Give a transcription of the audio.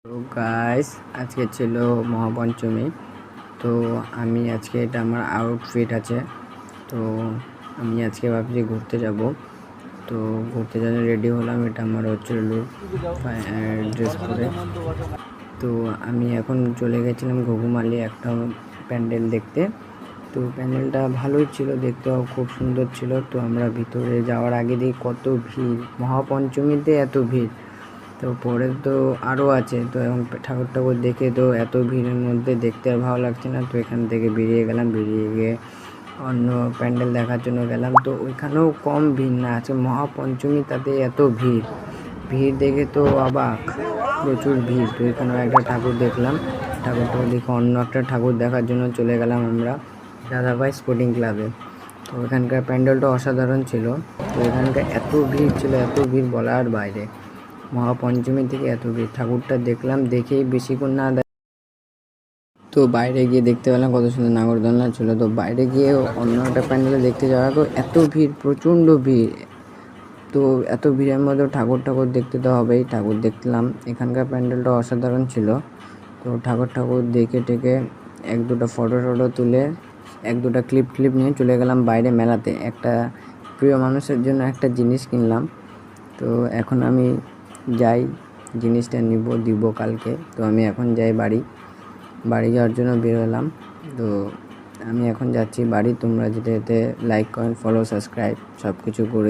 তো গাইস, আজকে ছিল মহাপঞ্চমী। তো আমি আজকে এটা আমার আউটফিট আছে। তো আমি আজকে ভাবছি ঘুরতে যাব। তো ঘুরতে যাওয়ার রেডি হলাম। এটা আমার হচ্ছে লুক, ড্রেস পরে। তো আমি এখন চলে গেছিলাম ঘুঘুমালি একটা প্যান্ডেল দেখতে। তো প্যান্ডেলটা ভালোই ছিল, দেখতেও খুব সুন্দর ছিল। তো আমরা ভিতরে যাওয়ার আগে দেখি কত ভিড়, মহাপঞ্চমীতে এত ভিড়। তো পরে তো আরও আছে। তো এবং ঠাকুর দেখে তো এত ভিড়ের মধ্যে দেখতে আর ভালো লাগছে না। তো এখান থেকে বেরিয়ে গেলাম, বেরিয়ে গিয়ে অন্য প্যান্ডেল দেখার জন্য গেলাম। তো ওইখানেও কম ভিড় না, আছে মহাপঞ্চমী, তাতে এত ভিড়। ভিড় দেখে তো অবাক, প্রচুর ভিড়। তো এখানেও একটা ঠাকুর দেখলাম। ঠাকুরটাও দেখে অন্য একটা ঠাকুর দেখার জন্য চলে গেলাম আমরা দাদাভাই স্পোর্টিং ক্লাবে। তো এখানকার প্যান্ডেলটা অসাধারণ ছিল। তো এখানকার এত ভিড় ছিল, এত ভিড় বলার বাইরে। মহাপঞ্চমী থেকে এত ভিড়, ঠাকুরটা দেখলাম, দেখেই বেশিক্ষণ না তো বাইরে গিয়ে দেখতে পেলাম কত সুন্দর নাগরদোলনা ছিল। তো বাইরে গিয়ে অন্য একটা প্যান্ডেলে দেখতে যাওয়ার পর এত ভিড়, প্রচণ্ড ভিড়। তো এত ভিড়ের মধ্যেও ঠাকুর দেখতে তো হবেই। ঠাকুর দেখলাম, এখানকার প্যান্ডেলটা অসাধারণ ছিল। তো ঠাকুর দেখে টেকে এক দুটো ফটো তুলে এক দুটো ক্লিপ নিয়ে চলে গেলাম বাইরে মেলাতে। একটা প্রিয় মানুষের জন্য একটা জিনিস কিনলাম। তো এখন আমি যাই, জিনিসটা দিব কালকে। তো আমি এখন যাই বাড়ি যাওয়ার জন্য বের হলাম। তো আমি এখন যাচ্ছি বাড়ি। তোমরা যেতে লাইক কমেন্ট ফলো সাবস্ক্রাইব সব কিছু করে